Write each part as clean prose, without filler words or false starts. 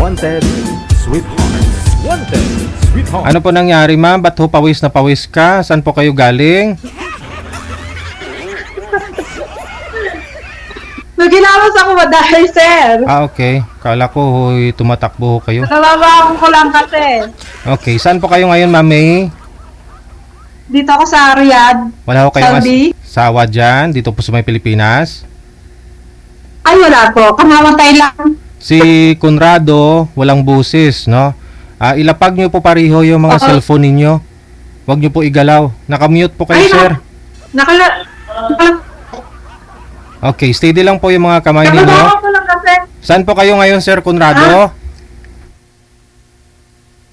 Wanted, sweethearts. Wanted, sweethearts. Ano po nangyari, ma'am? Ba't ho pawis na pawis ka? Saan po kayo galing? Naginawas ako dahil, sir. Okay. Kala ko hoy, tumatakbo ho kayo. Nababawang ko lang kasi. Okay. Saan po kayo ngayon, mami? Dito ako sa Riyadh. Wala ho kayong Saudi? sawa dyan? Dito po sa may Pilipinas? Ay, wala po. Kamamatay lang. Si Conrado, walang busis, no? Ilapag nyo po pareho yung mga Oo. cellphone ninyo. Huwag nyo po igalaw. Nakamute po kayo, Ay, sir. Nakala... Okay, steady lang po yung mga kamay ninyo. Nababawang ko lang kasi. Saan po kayo ngayon, Sir Conrado?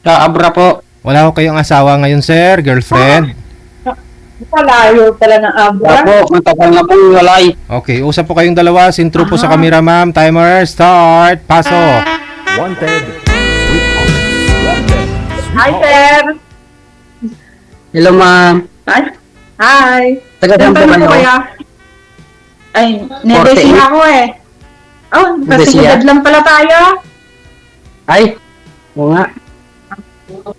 Sa Abra po. Wala ko kayong asawa ngayon, sir? Girlfriend? Palayo pala ng abra. Opo, matagal na pong walay. Okay, usap po kayong dalawa. Sintro po sa camera, ma'am. Timer, start. Pasok. Wanted, sweethearts. Wanted, Hi, sweethearts. sir. Hello, ma'am. Hi. Hi. Taga saan po Tanong kayo? ko kaya? Ay, nebesi 48. ako eh. Oh, kasi Nebesia? edad lang pala tayo. Ay, oo nga.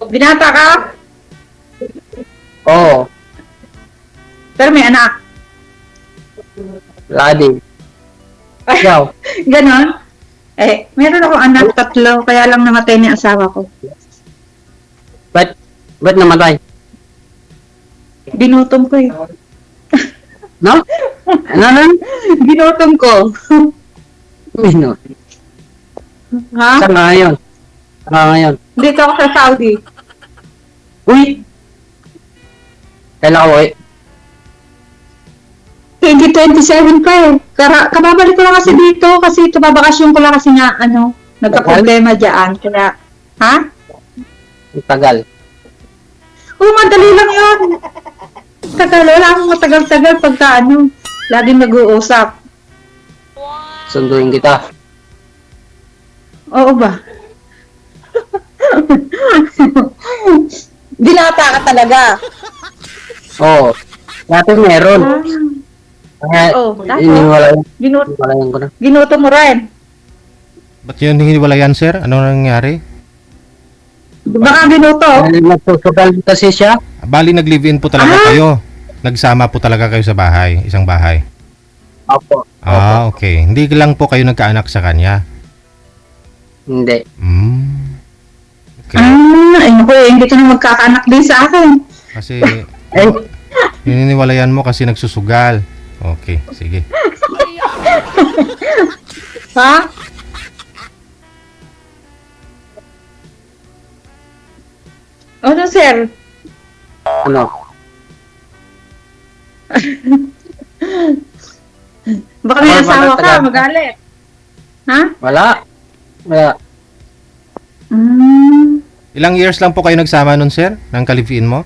Binata ka? Oo, Pero may anak. ladi. Ikaw? Ganon. Eh, meron akong anak, 3. Kaya lang namatay ni asawa ko. Ba't namatay? Binutom ko eh. No? Ano? Binutom ko. Mino. Ha? Saan nga ngayon? Saan nga ngayon? Dito ako sa Saudi. Uy! Kailan ka uwi? 2027 pa eh. Kababalik ko lang kasi dito kasi tumabakasyon ko lang kasi nga nagka-problema dyan. Kaya, ha? Ang tagal. Oo, madali lang yun. Tagal, wala akong matagal-tagal pagka laging nag-uusap. Sunduin kita. Oo ba? Dilata ka talaga. Oo. Dati meron. Kaya, Oo, tapos? iniwalayan ko na. Ginuto mo rin. Ba't yun hiniwalayan, sir? Ano nangyari? Baka ginuto. Dahil nagsusugal kasi siya. Bali, nag-live-in po talaga kayo. Nagsama po talaga kayo sa bahay. Isang bahay. Opo. Okay. Hindi lang po kayo nagkaanak sa kanya. Hindi. Okay. Ay naku eh, hindi ka na magkakaanak din sa akin. Kasi, Ay, hininiwalayan mo kasi nagsusugal. Okay, sige. Ha? Ano, sir? ano? Baka may Wala, asawa ka, talaga. magalit. Ha? Wala. Wala. Ilang years lang po kayo nagsama nun, sir? Nang ka-live-in mo?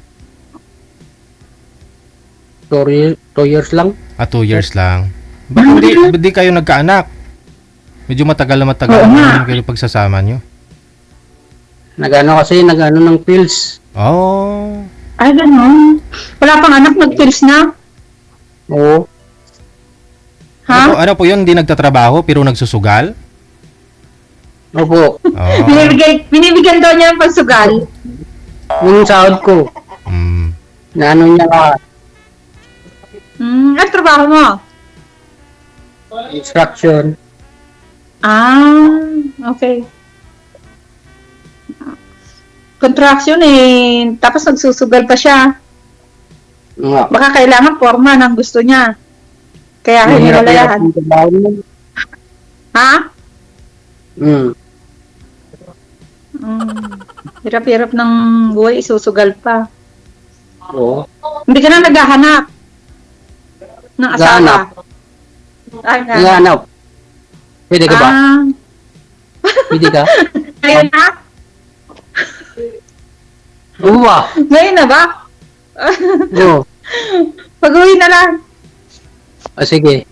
2 years lang. 2 years lang. Bakit hindi kayo nagkaanak? Medyo matagal na Oo nga. kayo pagsasama nyo. Nagano ng pills. Oh. Ay, gano'n. Wala pang anak, nag-pills na. Oo. Ha? Ano po yun? Hindi nagtatrabaho pero nagsusugal? Opo. Oh. Binibigyan daw niya ng pagsugal. Yung sahod ko. Mm. Na ano niya ka. Ano trabaho mo? Instruction. Okay. Contraction eh, tapos nagsusugal pa siya. Nga. Baka kailangan forma ng gusto niya. Kaya hinihalayahan. yung trabaho mo. Ha? Mm. Hirap-hirap ng buhay, isusugal pa. Oo. Hindi ka na naghahanap ng asawa. Naghahanap. Ay, Naghahanap. Pwede ka ba? Pwede ka? Ngayon na? Oo ba? Ngayon na ba? Oo. Pag-uwi na lang. Sige.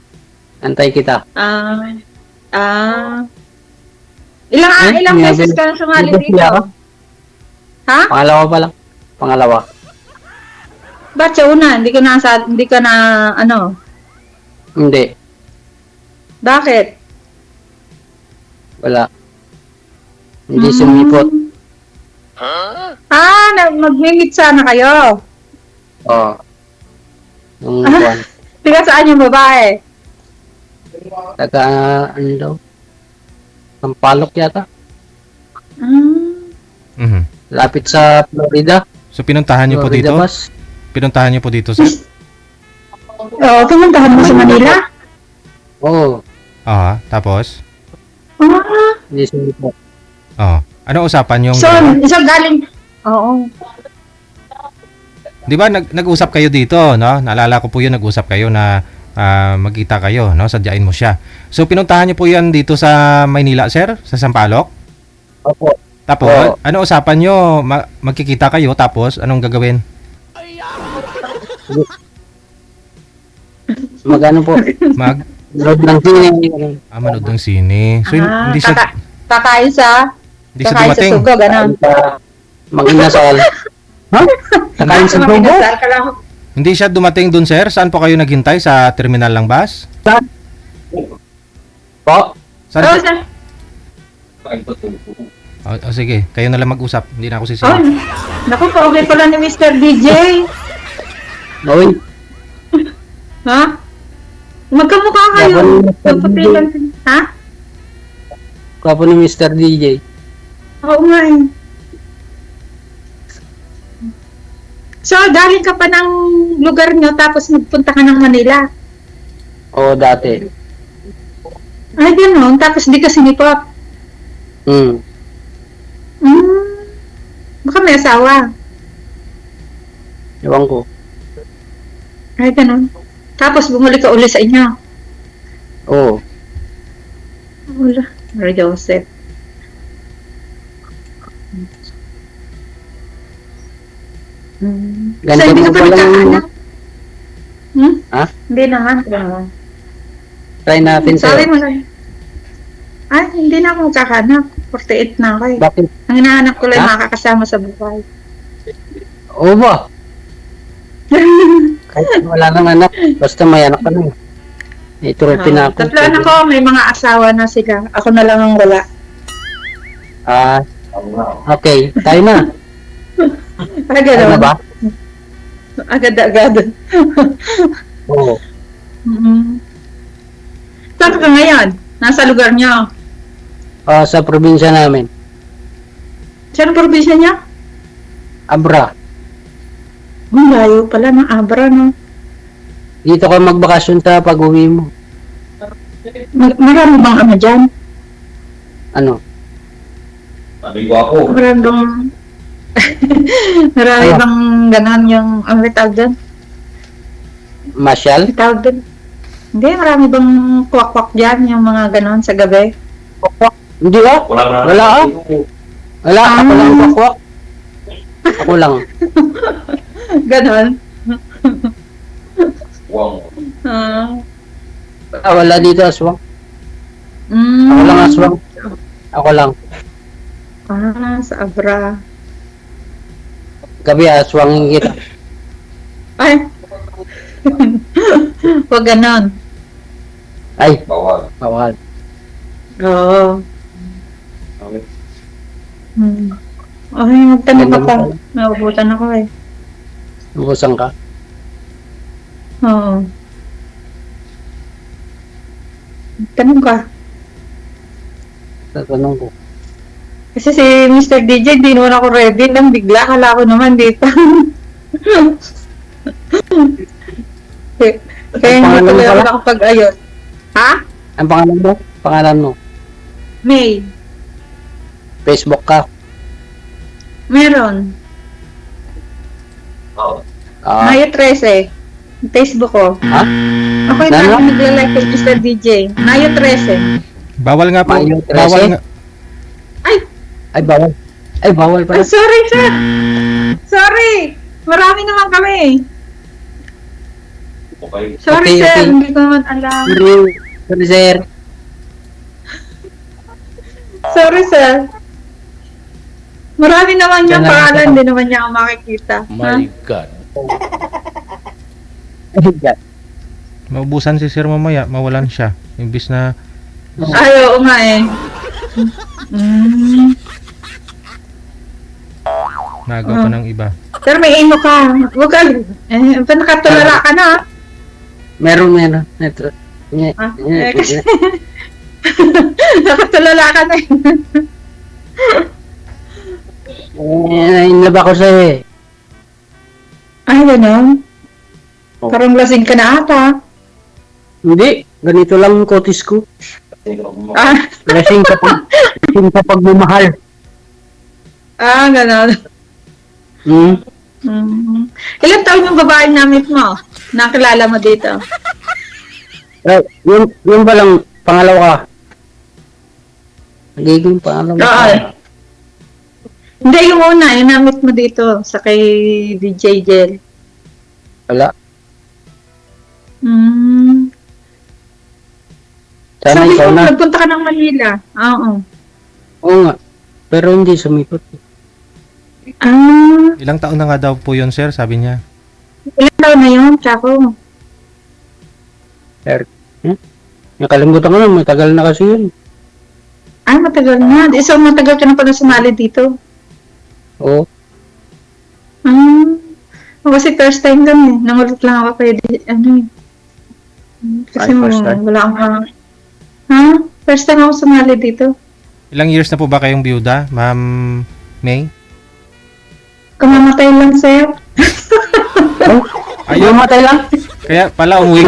Antay kita. Ilang beses ka na sumali Nebesia dito? ka? Ha? Pangalawa pa lang. Pangalawa. Ba't sa una? Hindi ka na, Hindi. bakit? Wala. Hindi sumipot. Mag-meet sana kayo. Oo. Nung Ah. kuwan. Tiga saan yung babae? Taga, ano daw? Sampalok yata. Mhm. Lapit sa Florida. So pinuntahan niyo po Florida dito? bus. Pinuntahan niyo po dito, sir? Oo, pumuntahan mo sa Manila? Oo. Tapos? Hindi sumipot. Ano usapan yung... So galing... Oo. Di ba nag-usap kayo dito, no? Naalala ko po yun, nag-usap kayo na magkita kayo, no? Sadyain mo siya. So pinuntahan niyo po yan dito sa Maynila, sir? Sa Sampaloc? Opo. Tapos, Oo. ano usapan niyo? Magkikita kayo, tapos anong gagawin? Magano po? Load ng sine. Manood ng sine. So, hindi siya Kakain sa... hindi siya Kakain sa dumating. sugo, gano'n. Mag-inasal. Ha? Kakain sa sugo? Maginasal ka lang. Hindi siya dumating dun, sir. Saan po kayo naghintay? Sa terminal ng bus? Po? Saan Oo, po? sir. Sige, kayo na lang mag-usap. Hindi na ako Oh, sisilip. naku, pauwi pala ni Mr. DJ. Uy. Ha? Magkamukha kayo. Laban ni Mr. Magpapilan. Ha? Kapo ni Mr. DJ. Oo nga eh. So, galing ka pa ng lugar nyo tapos nagpunta ka ng Manila. Oo, dati. Ay, gano'n. Tapos di ka sinipot. Baka may asawa. Ewan ko. Ay, gano'n. Tapos bumalik ka uli sa inyo. Oo. Wala. Mary Joseph. So, Ganito hindi ka mo pa pala nagkakaanak? Ha? Hindi naman. Gano'n. Try natin, Sorry, sir. Maray. Ay, hindi na ako magkakanak. 48 na ako eh. Bakit? Ang hinahanap ko lang Ha? makakasama sa buhay. Oo ba? Kahit wala nang anak. Basta may anak ka na. May trophy na ako. Tatlo anak ko, may mga asawa na sila. Ako na lang ang wala. Okay. Tayo na. Ay, Tayo gano'n. na ba? Agad-agad. Oo. Saan ka ngayon? Nasa lugar niyo. Sa probinsya namin. Saan ang probinsya niya? Abra. Ang layo pala ng Abra, no? Dito ka magbakasyon sa pag-uwi mo. Marami bang ano dyan? Ano? Marami bang... Marami Ano? bang ganon yung... Ang tawag doon? Masyal? Ang tawag doon? Hindi, marami bang kwak-kwak dyan yung mga ganon sa gabi? Hindi ah. Wala ah. Wala. Ako lang kwakwak. Ako lang. Ganon? Wala dito aswang. Mm. Ako lang aswang. Ako lang. Sa Abra. Gabi aswangin kita. Ay! Huwag ganon. Ay. Bawal. Bawal. Oo. Ay, magtanong ka pa. Naubutan ako eh. Ubusan ka. Oo. Tanong ka. Tatanong ko. Kasi si Mr. DJ, di naman ako ready. Nang bigla, kala ko naman dito. Kaya hindi Pangalan ko mo lang pala? nakapag-ayos. Ha? Ang pangalan mo? Pangalan mo? May. Facebook ka? Meron. Mayo 13. Facebook ko. Ha? Ako yung Ano? lagi nagla-like kay Mr. DJ. Mayo 13. Bawal nga po. Mayo 13? Bawal nga. Ay, bawal. Ay, bawal Ay, pala. sorry, sir. Sorry. Marami naman kami. Sorry, Okay, sir. okay. Hindi ko naman alam. Sorry, sir. Sorry, sir. Marami naman yung Kailangan pangalan. ko. Hindi naman niya ako makikita. Ha? God. Maubusan si sir mamaya. Mawalan siya. Imbis na... Ay, oo nga eh. Nagawa pa ng iba. Pero may ino ka. Huwag ka. Nakatulala ka na. Meron. Ito. Ah, kasi nakatulala ka na. Inlab ako sa'yo eh. Ay, gano'n. Oh. Parang lasing ka na ata. Hindi, ganito lang ang kotis ko. Ah, Lasing kapag bumahal. gano'n. Hmm? Ilan taon yung babaeng namit mo? Nakilala mo dito? Yun pa lang, pangalaw ka. Nagiging pangalaw Oo. ka. Hindi, yung una, yung namit mo dito sa kay DJ Jel. Wala. Sana Sabi ikaw ko, na. nagpunta ka ng Manila. Oo. Oo nga. Pero hindi sumipot. Ah, Ilang taon na nga daw po yun, sir, sabi niya. ilan taon na yun, Chaco? Nakalimutan ko na, matagal na kasi yun. Ah, matagal na. So, matagal ka na pala sumali dito. Oo. Kasi first time lang eh. Nangulit lang ako pwede, kasi Ay, first time? wala akong First time ako sumali dito. Ilang years na po ba kayong byuda, Ma'am May? Kamamatay lang, sir. Ayun, matay lang. Kaya pala umuwi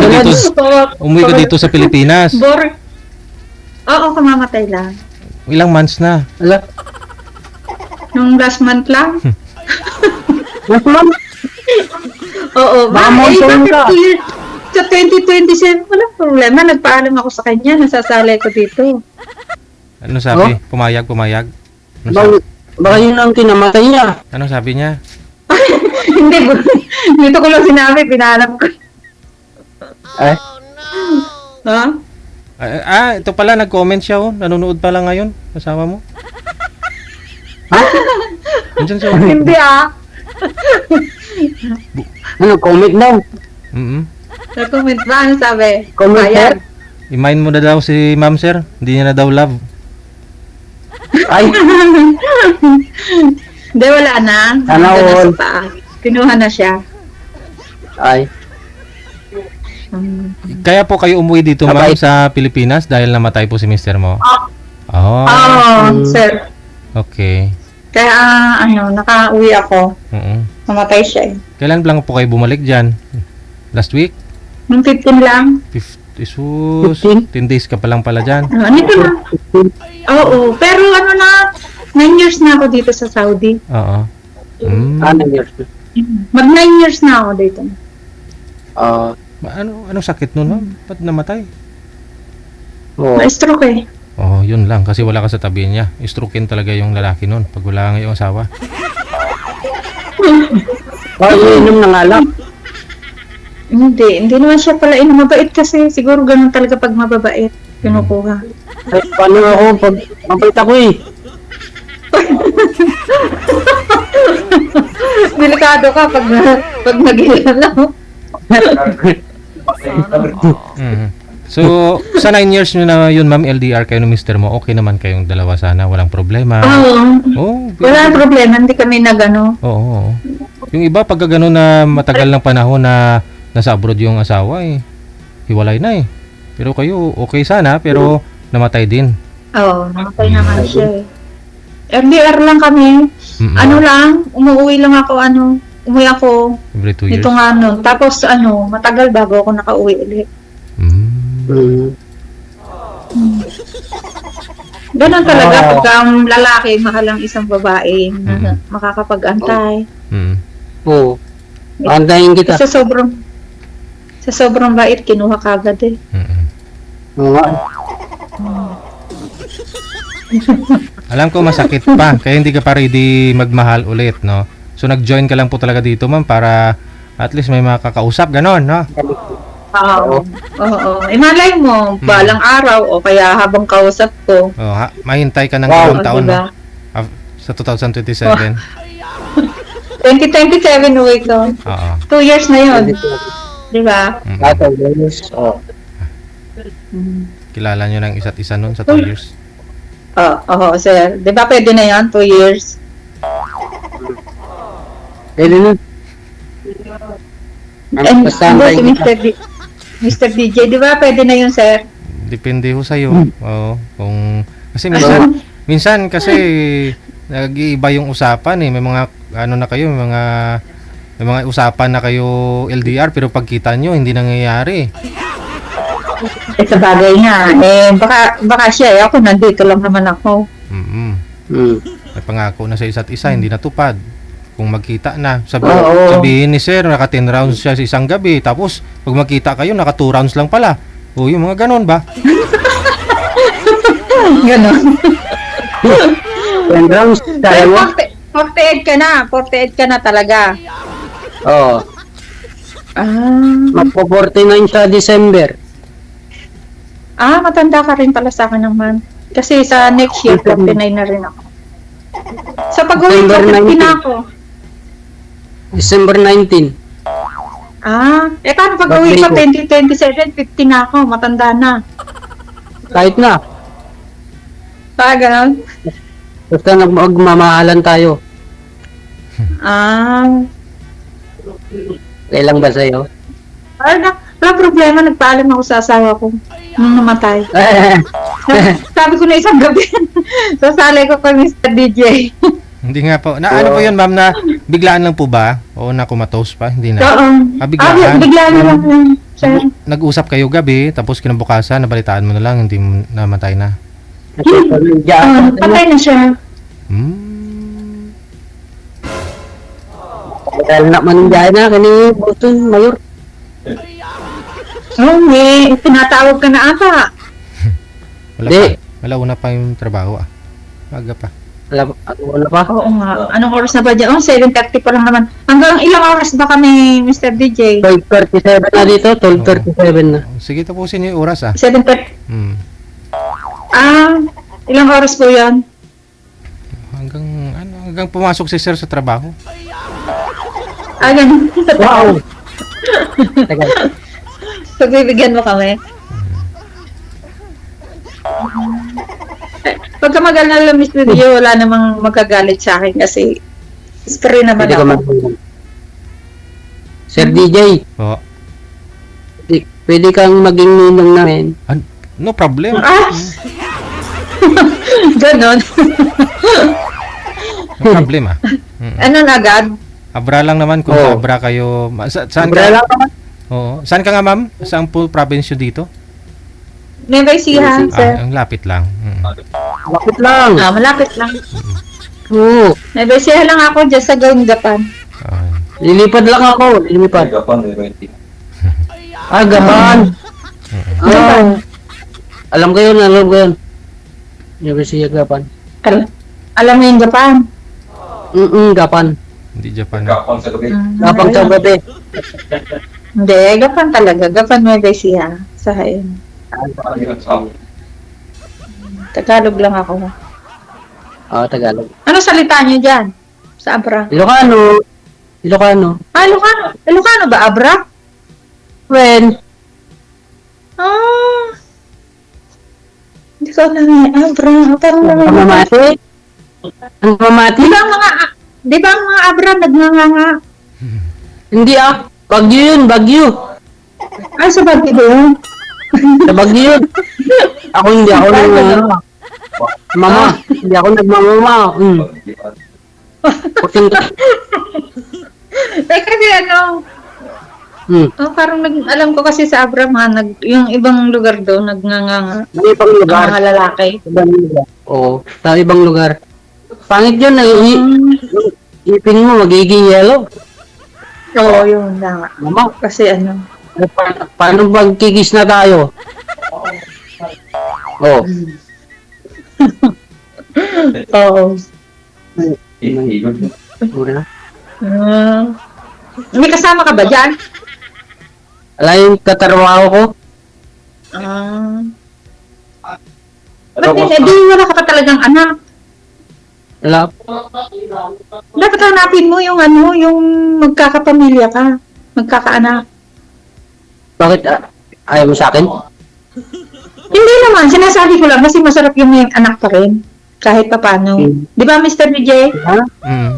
ka dito sa Pilipinas. Oo, kamamatay lang. Ilang months na? Wala. Nung last month lang. Mas ma'am. Oo, Baka monsoon ka. Sa 2027, walang problema. Nagpaalam ako sa kanya. Nasasali ko dito. Ano sabi? Pumayag? Ano sabi? Baka yun ang kinamatay niya. Ano sabi niya? Hindi, dito ko lang sinabi. Pinaalam ko. Eh? Ha? Ito pala, nag-comment siya, oh. Nanonood pala ngayon. Kasama mo. Andiyan siya. Hindi Ano, comment daw. Nag-comment ba? Ano sabi? Comment Ayan. I-mind mo na daw si ma'am, sir. Hindi niya na daw love. Ay, Hindi, wala na. Sana Nandun na all. sa paa. Kinuha na siya. ay. Kaya po kayo umuwi dito, ma'am, Abay. sa Pilipinas dahil namatay po si mister mo? Oh, Sir. okay. Kaya, nakauwi ako. Namatay siya eh. Kailan lang po kayo bumalik dyan? Last week? Nung 15 lang. 10 days ka pa lang pala dyan. Nito na. Oo, pero na, 9 years na ako dito sa Saudi. Oo. Ano years? Mag 9 years na ako dito. Anong sakit nun, ma'am? Ba't namatay? Oo. Na-stroke eh. Oh, yun lang. Kasi wala ka sa tabi niya. Istrokin talaga yung lalaki nun pag wala nga yung asawa. Baka inom ng alak. Hindi naman siya pala mabait kasi siguro ganun talaga pag mababait. Kinukuha. Ay, paano ako pag mabait ako eh. Delikado ka pag nag-ilan na. So, sa 9 years nyo na yun, ma'am, LDR kayo ng mister mo, okay naman kayong dalawa sana, walang problema. Oo. Wala problema, hindi kami nagano. Oo. Yung iba, pag gano'n na matagal ng panahon na nasa abroad yung asawa, hiwalay na eh. Pero kayo, okay sana, pero namatay din. Oo, namatay naman siya eh. LDR lang kami. Umuwi lang ako, umuwi ako Every 2 years. nitong tapos matagal bago ako nakauwi ulit. Ganun talaga pag ang lalaki mahal ang isang babae na makakapag-antay. Oo. Antayin kita. Sa sobrang bait, kinuha kagad eh. Oo nga. Alam ko masakit pa, kaya hindi ka pa ready magmahal ulit, no? So nag-join ka lang po talaga dito, ma'am, para at least may makakausap, ganon, no? Oo. Malay mo, balang araw o kaya habang kausap ko. Mahintay ka ng Wow. ilang taon, Diba? no? Sa 2027. 2027 uwi ko. Oo. 2 years na yun. Diba? Lahat ng years. Oo. Kilala nyo ng isa't isa nun sa 2 years. Oo, sir. Diba pwede na yan? 2 years? Pwede na. And Basta hindi, si antayin kita. Mr. DJ, di ba pwede na yun, sir? Depende ho sa'yo. Oo. Kung, kasi minsan kasi nag-iiba yung usapan eh. May mga, ano na kayo, may mga usapan na kayo LDR, pero pagkita nyo, hindi nangyayari. Eh, sa bagay nga. Eh, baka siya, eh, ako nandito lang naman ako. Mm-mm. Hmm. May pangako na sa isa't isa, hindi natupad. Kung magkita na, Oo. sabihin ni sir, naka 10 rounds siya sa isang gabi, tapos pag magkita kayo, naka 2 rounds lang pala. O, yung mga ganon ba? Ganon. 10 rounds, kaya Pero mo? 48 ka na talaga. Oo. Ah, Magpo-49 sa December. matanda ka rin pala sa akin naman. Kasi sa next year, 49 na rin ako. Sa pag-uwi ko, December 50 na 19. ako. December 19. Eh paano pag-uwi ko, Birthday 2027, 50 na ako, matanda na. Kahit na. Ganon? Basta magmamahalan tayo. Kailang ba sa'yo? Wala problema, nagpaalam ako sa asawa ko nung namatay. Sabi ko na isang gabi, sasali ko kay Mr. DJ. Hindi nga po. Na ano po yun, ma'am, na biglaan lang po ba? O na kumatos pa? Hindi na. Oo. Biglaan? Bigla na lang yun, sir. Nag-usap kayo gabi, tapos kinabukasan, nabalitaan mo na lang, hindi mo namatay na. Patay na siya. Hmm. Dahil na manundiyan na, kani Boston, Mayor. May tinatawag ka na ata. Wala Di. pa. Wala, una pa yung trabaho ah. Maga pa. Wala pa. Oo nga. Anong oras na ba dyan? 7:30 pa lang naman. Hanggang ilang oras ba kami, Mr. DJ? 12:37 na dito, 12:37 na. Sige, tapusin niyo yung oras ah. 7:30. Hmm. Ilang oras po yan? Hanggang pumasok si sir sa trabaho. Ganun. Wow! Tagal. Pagbibigyan mo kami. Pagka mag-alala lang, Mr. DJ, wala namang magagalit sa akin kasi spray naman Pwede ka ako. mag- Sir DJ, Oo. pwede kang maging ninong namin. No problem. Ganon. No problem ah. Ano na agad? Abra lang naman kung Oo. sa Abra kayo. Saan Umbrella ka? ka? Oo. Saan ka nga ma'am? Saan po province nyo dito? Never see ha, sir. Ang lapit lang. Bakit lang? Malapit lang. Oo. Never see lang ako dyan sa Gawin Gapan. Lilipad lang ako. Lilipad. Gapan. Alam ko yun, Never see Gapan. Alam mo yung Gapan? Gapan. Hindi Japan. Gapan sa gabi. Hindi, Gapan talaga. Gapan Never see ha. Sa hain. Tagalog lang ako. Tagalog. Ano salita niyo dyan? Sa Abra? Ilocano. Ilocano. Ilocano ba, Abra? When? Hindi ko alam eh. Abra. Parang Ang mamati? Ang mamati? Di ba ang mga Abra nagnganga? Hindi Bagyo yun, Bagyo. Sa Baguio ba yun? Sa Bagyo yun. Ako hindi ako Mama, hindi ako nagmamama. Kasi parang alam ko kasi sa Abra yung ibang lugar doon nagnganga. Sa ibang lugar. Mga lalaki. Oo, sa ibang lugar. Pangit yun, ipin mo magiging yellow. Oo, yun na nga. Mama, Kasi paano magkikis na tayo? Oo. Oo. Muna. May kasama ka ba dyan? Alam yung katrabaho ko? Ba't di wala ka pa talagang anak? Wala. Dapat hanapin mo yung yung magkakapamilya ka. Magkakaanak. Bakit ayaw mo sa akin? Hindi naman, sinasabi ko lang kasi masarap yung may anak pa rin. Kahit pa paano. Di ba, Mr. DJ? Ha?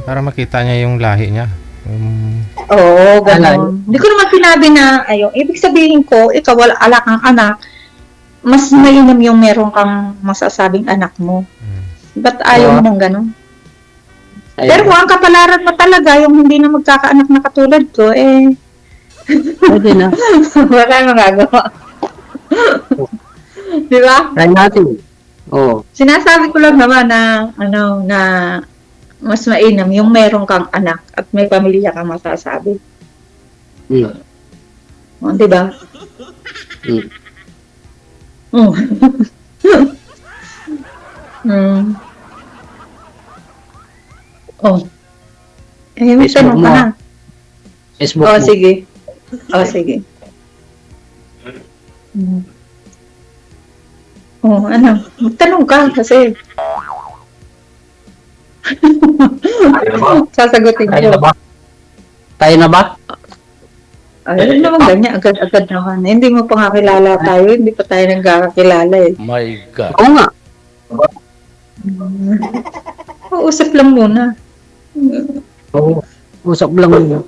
Para makita niya yung lahi niya. Oo, gano'n. Hindi ko naman sinabi na, ibig sabihin ko, ikaw wala kang anak, mas mainam yung meron kang masasabing anak mo. Ba't ayaw mo ng gano'n? Pero kung ang kapalaran mo talaga, yung hindi na magkakaanak na katulad ko, Pwede na. wala kang magagawa. Di ba? Try natin. Oo. Sinasabi ko lang naman na, na mas mainam yung meron kang anak at may pamilya kang masasabi. O, di ba? Oh. Oh. May Facebook tanong mo. ka na. Facebook Oh, mo. sige. Oh, sige. Oh, magtanong ka kasi. Sasagutin Tayo na ko. ba? Tayo na ba? Ay, naman ganyan, agad-agad naman. Hindi mo pa nga kilala tayo, hindi pa tayo nagkakakilala eh. My God. Oo nga. Usap lang muna. Oo. Usap lang yun.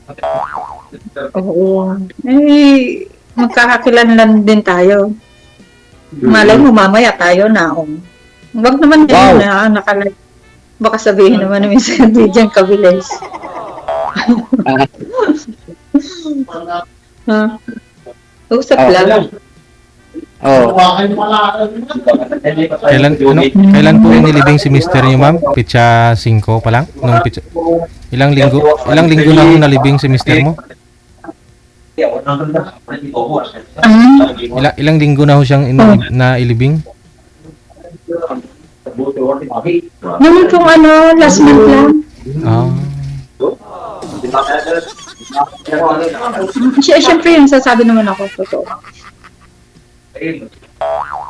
Oo. Magkakakilala lang din tayo. Malay mo, mamaya tayo na. Wag naman Wow. yun na nakalive. Baka sabihin naman namin sa diyan kabilis. Ha? Usap lang. Oo. Kailan po inilibing si Mister niyo, ma'am? Pitsa 5 pa lang? Ilang linggo na ho nalibing si Mister mo? Ilang linggo na ho siyang nailibing? Naman kung last month lang. Ah. Siyempre yun, sasabi naman ako, totoo.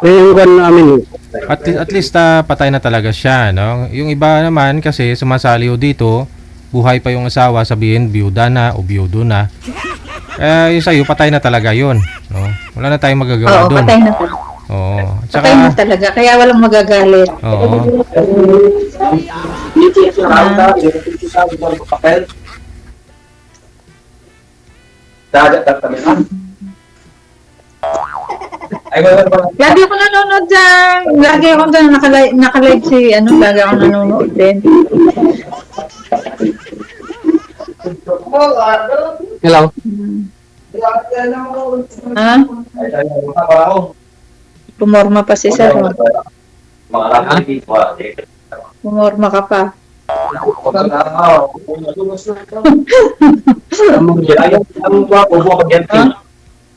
Yung gan namin. At least patay na talaga siya, no? Yung iba naman kasi sumasali ho dito, buhay pa yung asawa, sabihin biyuda na o biyudo na. Yung sa'yo, patay na talaga yun, no? Wala na tayong magagawa Oo, doon. patay na talaga. Oo. At Patay na saka, talaga, kaya walang magagalit. oo. Lagi ako nanonood dyan. Lagi ako dyan, nakalive si, lagi ako nanonood din. Hello? Ha? Pumorma pa si Sir. oh. Pumorma ka pa.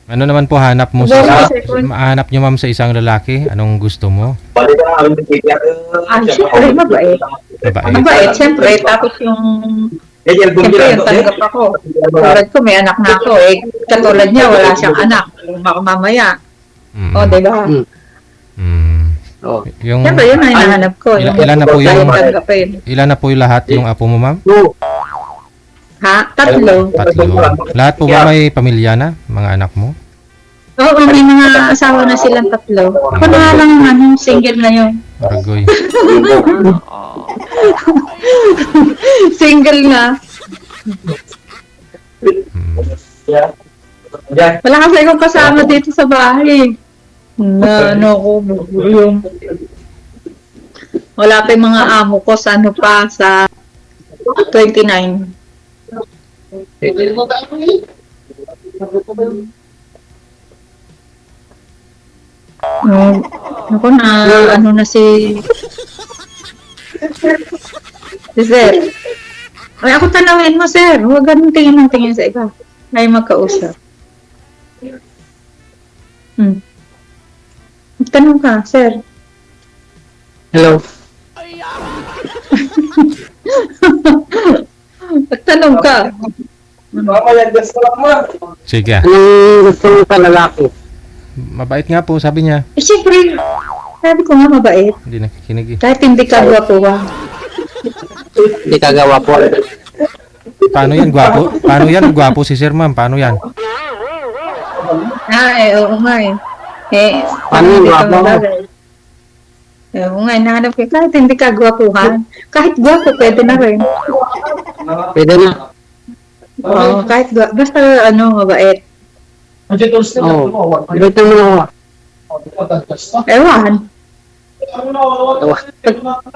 Ano naman po hanap mo hanap niyo, ma'am, sa isang lalaki? Anong gusto mo? Siyempre, mabait. Mabait. Mabait, siyempre. Tapos siyempre, yung tanggap ako. Tulad ko, may anak na ako. Katulad niya, wala siyang anak. Baka mamaya. O, diba? Oo. Yung Siyempre, yun ang hinahanap ko. Ilan na po yung- Kayang tanggapin. ilan na po yung lahat yung apo mo, ma'am? Ha? Tatlo. Tatlo. Lahat po ba may pamilya na, mga anak mo? Oo, may mga asawa na silang tatlo. Ako na nga lang, single na yun. Aragoy. Single na. Wala kasi akong kasama dito sa bahay. Ko, yung wala pa yung mga amo ko sa sa 29. Ako na, na si Sir. Ay, ako tanawin mo, Sir. Huwag ganun tingin ng tingin sa iba. Ay, magkausap. Tanong ka, Sir. Hello? Tanong ka. Sige. Anong gusto mo sa lalaki? Mabait nga po, sabi niya. Siyempre, sabi ko nga mabait. Hindi nakikinig eh. Kahit hindi ka gwapuha. Hindi kagawa po. Paano yan, gwapo? Paano yan, gwapo si Sir, ma'am? Paano yan? Oo nga eh. Paano yung gwapo? Oo nga, nahanap ko. Kahit hindi ka gwapuhan. Kahit gwapo, pwede na rin. Pwede na. Oo, kahit basta mabait. Oo. Bait naman ako. Ewan,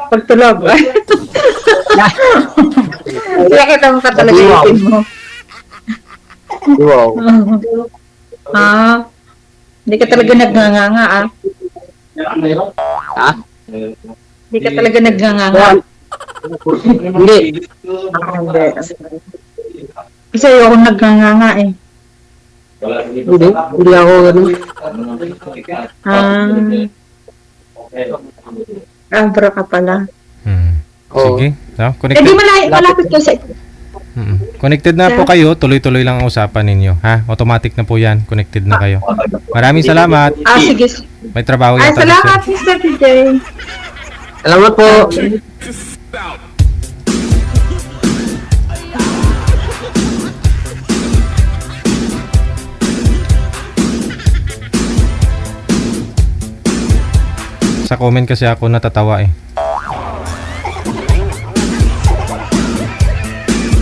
pagtulog. Kaya kita mo ka talaga itin mo. Wow. Hindi ka talaga nagnganganga Ha? Hindi ka talaga nagnganganga. Hindi. Kasi ayoko nagnganganga eh. Hindi. Hindi ako ganun. Abra ka pala. Oo. Sige. No? Eh Connected. di malapit ka sa... Connected na po kayo, tuloy-tuloy lang ang usapan ninyo, ha? Automatic na po 'yan, connected na kayo. Maraming salamat. Sige. May trabaho Ay, yata. salamat, Mr. PJ. Salamat po. Sa comment kasi ako natatawa eh.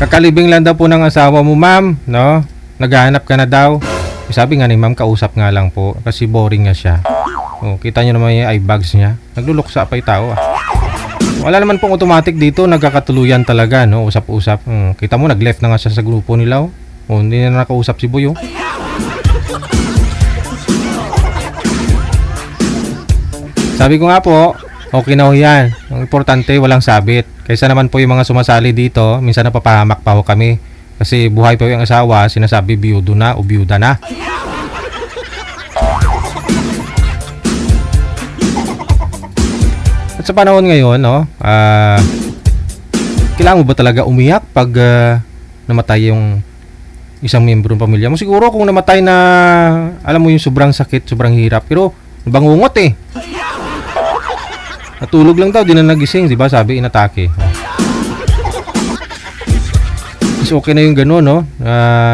Kakalibing lang daw po ng asawa mo, ma'am, no? Naghahanap ka na daw. Sabi nga ni ma'am, kausap nga lang po kasi boring nga siya. Oh, kita niyo naman yung eye bags niya. Nagluluksa pa yung tao ah. Wala naman pong automatic dito, nagkakatuluyan talaga, no? Usap-usap. Kita mo, nag-left na nga siya sa grupo nila, oh. Oh, hindi na nakausap si Boy, oh. Sabi ko nga po, okay na ho yan. Ang importante, walang sabit. Kaysa naman po yung mga sumasali dito, minsan napapahamak pa ho kami. Kasi buhay pa yung asawa, sinasabi biyudo na o biyuda na. At sa panahon ngayon, no, kailangan mo ba talaga umiyak pag namatay yung isang miyembro ng pamilya mo? Siguro kung namatay na, alam mo yung sobrang sakit, sobrang hirap, pero nabangungot eh. Natulog lang daw, di na nagising, di ba? Sabi, inatake. Mas okay na yung gano'n, no?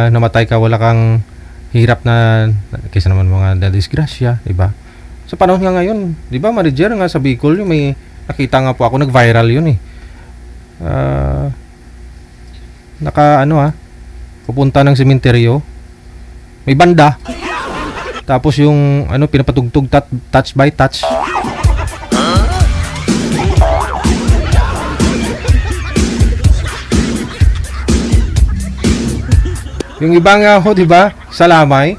Namatay ka, wala kang hirap na, kaysa naman mga nadisgrasya, di ba? Sa panahon nga ngayon, di ba, Marijer, nga sa Bicol, yung may nakita nga po ako, nag-viral yun eh. Pupunta ng sementeryo, may banda. Tapos yung, pinapatugtog touch by touch. Yung iba nga ho, 'di ba? Sa lamay,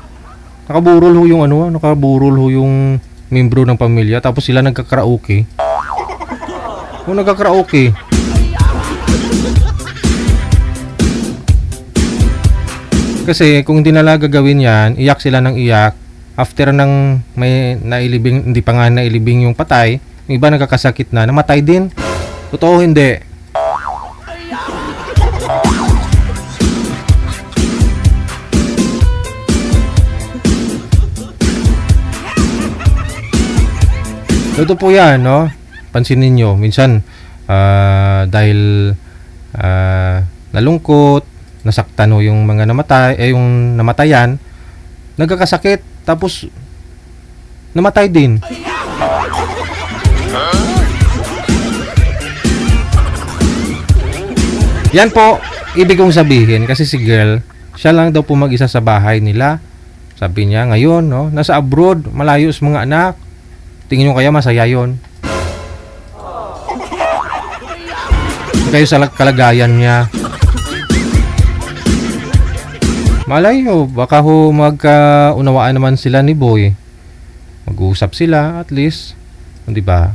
nakaburol ho yung membro ng pamilya tapos sila nagkakaraoke. Kung nagkakaraoke. Kasi kung hindi nila gagawin 'yan, iyak sila ng iyak. After ng may nailibing, hindi pa nga nailibing yung patay, yung iba nagkakasakit na, namatay din. Totoo hindi? Ito po yan, no? Pansinin nyo, minsan, dahil nalungkot, nasaktan ho yung mga namatay, yung namatayan, nagkakasakit, tapos namatay din. Yan po, ibig kong sabihin, kasi si girl, siya lang daw po mag-isa sa bahay nila. Sabi niya, ngayon, no? Nasa abroad, malayo sa mga anak. Tingin nyo kaya masaya yun? Kayo sa kalagayan niya. Malay ho, baka ho magkaunawaan naman sila ni Boy. Mag-uusap sila at least, di ba?